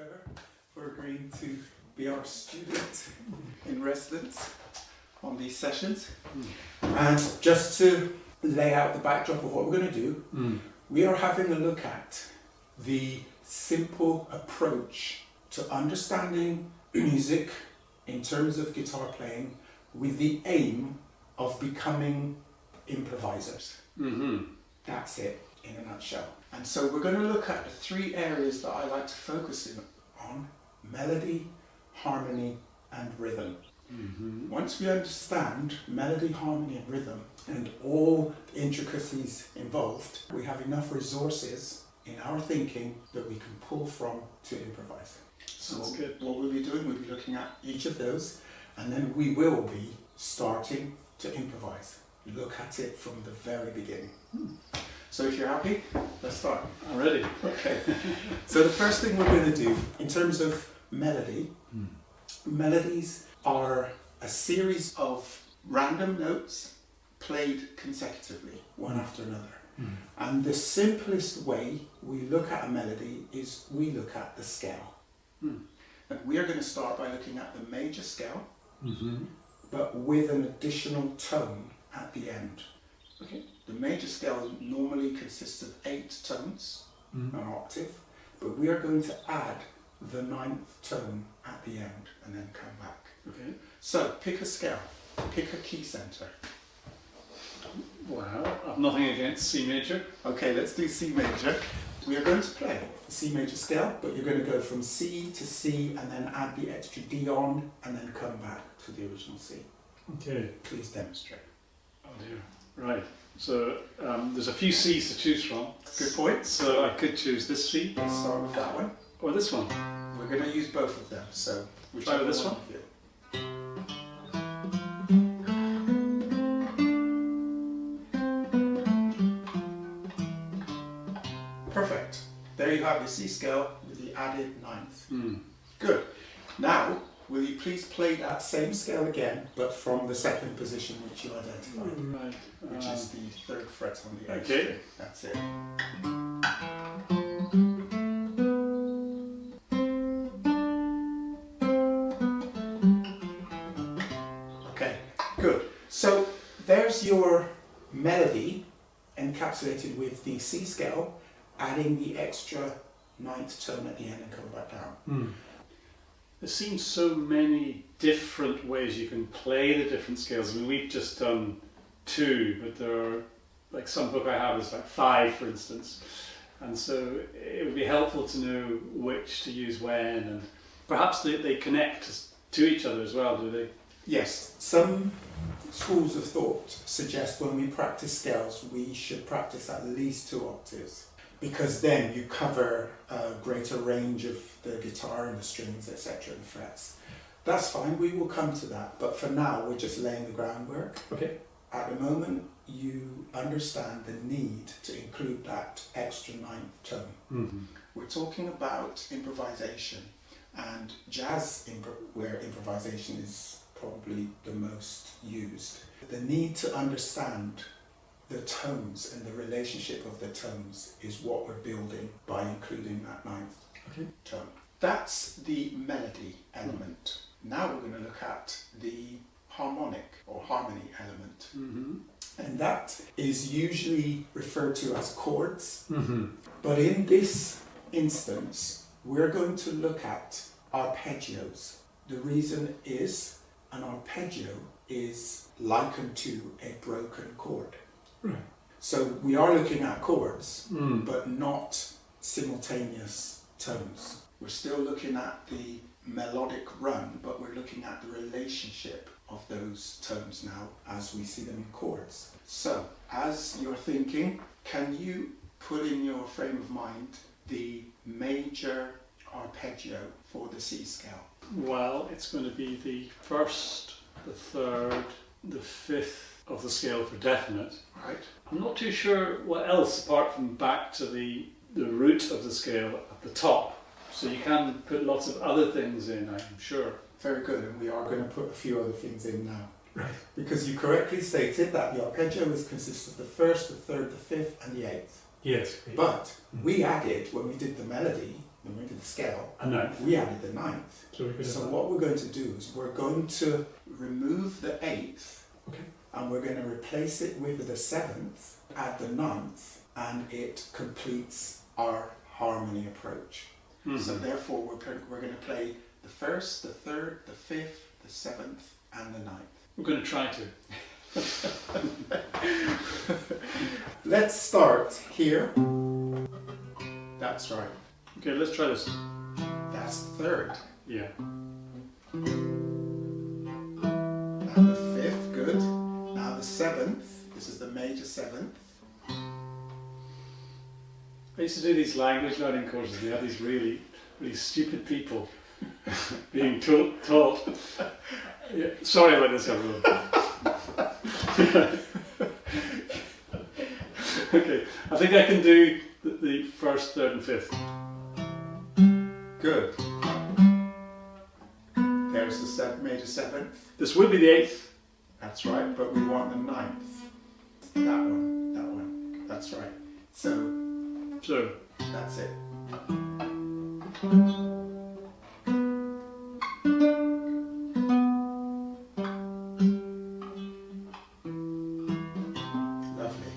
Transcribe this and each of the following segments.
Trevor, for agreeing to be our student in residence on these sessions. And just to lay out the backdrop of what we're going to do, we are having a look at the simple approach to understanding music in terms of guitar playing with the aim of becoming improvisers. That's it in a nutshell. And so we're going to look at the three areas that I like to focus in on: melody, harmony, and rhythm. Once we understand melody, harmony, and rhythm, and all the intricacies involved, we have enough resources in our thinking that we can pull from to improvise. So what we'll be doing, we'll be looking at each of those, and then we will be starting to improvise. Look at it from the very beginning. So if you're happy, let's start. I'm ready. Okay. So the first thing we're going to do, in terms of melody, melodies are a series of random notes played consecutively, one after another. And the simplest way we look at a melody is we look at the scale. And we are going to start by looking at the major scale, but with an additional tone at the end. Okay. The major scale normally consists of 8 tones, an octave, but we are going to add the 9th tone at the end and then come back. Okay. So pick a scale, pick a key center. Wow, I've nothing against C major. Okay, let's do C major. We are going to play the C major scale, but you're going to go from C to C and then add the extra D on and then come back to the original C. Okay. Please demonstrate. Oh dear. Right. So there's a few C's to choose from. Good point. So I could choose this C. Let's start with that one. Or this one. We're going to use both of them, so Try with this one. you feel. Perfect. There you have your C scale with the added 9th. Good. Now, will you please play that same scale again, but from the second position which you identified, Right. which is the 3rd fret on the A Okay. string. That's it. Okay, good. So there's your melody encapsulated with the C scale, adding the extra 9th tone at the end and coming back down. There seems so many different ways you can play the different scales. I mean, we've just done 2, but there are, like some book I have is like 5, for instance. And so it would be helpful to know which to use when, and perhaps they connect to each other as well, do they? Yes, some schools of thought suggest when we practice scales, we should practice at least 2 octaves, because then you cover a greater range of the guitar and the strings, etc., and frets. That's fine, we will come to that, but for now we're just laying the groundwork. Okay. At the moment, you understand the need to include that extra 9th tone. We're talking about improvisation, and jazz where improvisation is probably the most used. The need to understand the tones and the relationship of the tones is what we're building by including that 9th tone. That's the melody element. Now we're going to look at the harmonic or harmony element. And that is usually referred to as chords. But in this instance, we're going to look at arpeggios. The reason is an arpeggio is likened to a broken chord. So we are looking at chords, but not simultaneous tones. We're still looking at the melodic run, but we're looking at the relationship of those tones now as we see them in chords. So, as you're thinking, can you put in your frame of mind the major arpeggio for the C scale? Well, it's going to be the 1st, the 3rd, the 5th of the scale for definite. Right. I'm not too sure what else apart from back to the root of the scale at the top. So you can put lots of other things in, I'm sure. Very good, and we are going to put a few other things in now. Right. Because you correctly stated that the arpeggio consists of the 1st, the 3rd, the 5th, and the 8th. Yes. But we added, when we did the melody, then we did the scale, A ninth. we added the ninth. So What we're going to do is we're going to remove the eighth, Okay. and we're going to replace it with the seventh, add the ninth, and it completes our harmony approach. So therefore we're going to play the first, the third, the fifth, the seventh, and the ninth. We're going to try to. Let's start here. That's right. Okay, let's try this. That's the third. Yeah. Now the fifth, good. Now the seventh. This is the major seventh. I used to do these language learning courses. We had these really, really stupid people being taught. Yeah. Sorry about this, everyone. Okay, I think I can do the first, third, and fifth. Good. There's the major seventh. This would be the eighth. That's right, but we want the ninth. That one. That's right. So that's it. Lovely.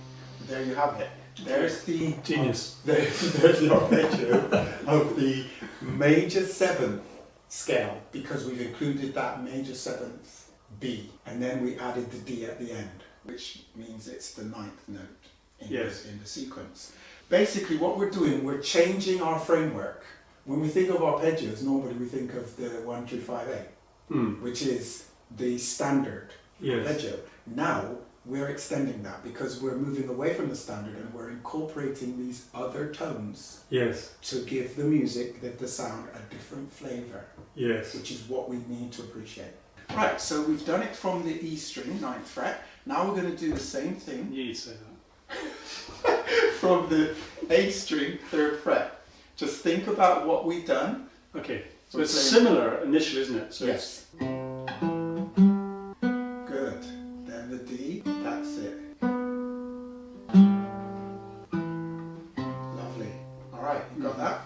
There you have it. There's the Genius. There's the arpeggio of the major seventh scale, because we've included that major seventh B, and then we added the D at the end, which means it's the ninth note in the sequence. Basically what we're doing, we're changing our framework. When we think of arpeggios, normally we think of the 1 through 5/8, which is the standard arpeggio. Now we're extending that because we're moving away from the standard and we're incorporating these other tones to give the music, the sound, a different flavour, which is what we need to appreciate. Right, so we've done it from the E string, 9th fret. Now we're going to do the same thing You'd say that. from the A string, 3rd fret. Just think about what we've done. Okay, so it's similar initially, isn't it? So Yes. Good. Then the D, that's it. Lovely. All right, you got that?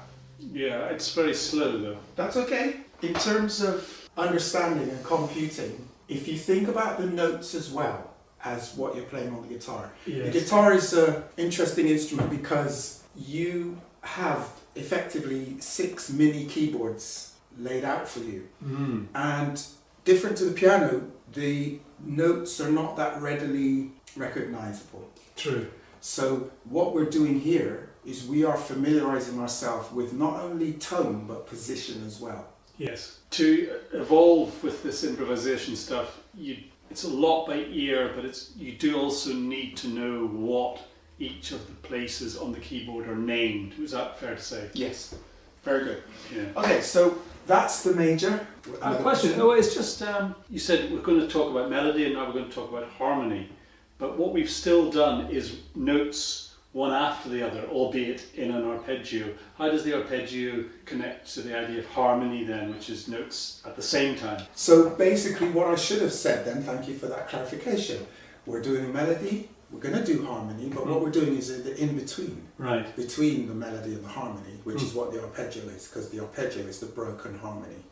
yeah, it's very slow though. That's okay. In terms of understanding and computing, if you think about the notes as well as what you're playing on the guitar. The guitar is an interesting instrument because you have effectively 6 mini keyboards laid out for you. And different to the piano, the notes are not that readily recognizable. True. So what we're doing here is we are familiarizing ourselves with not only tone but position as well. Yes. To evolve with this improvisation stuff, it's a lot by ear, but you do also need to know what each of the places on the keyboard are named. Was that fair to say? Yes. Very good. Yeah. Okay, so that's the major. A question. No, it's just you said we're going to talk about melody and now we're going to talk about harmony, but what we've still done is notes one after the other, albeit in an arpeggio. How does the arpeggio connect to the idea of harmony then, which is notes at the same time? So basically what I should have said then, thank you for that clarification. We're doing a melody, we're going to do harmony, but what we're doing is the in-between. Right. Between the melody and the harmony, which is what the arpeggio is, because the arpeggio is the broken harmony,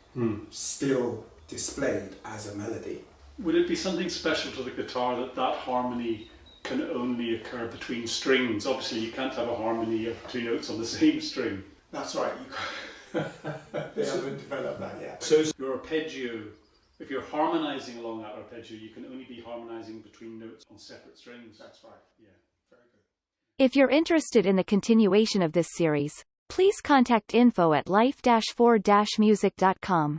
still displayed as a melody. Would it be something special to the guitar that harmony can only occur between strings? Obviously you can't have a harmony of 2 notes on the same string. That's right. They haven't developed that yet. So your arpeggio, if you're harmonizing along that arpeggio, you can only be harmonizing between notes on separate strings. That's right. Yeah. Very good. If you're interested in the continuation of this series, please contact info@life-4-music.com.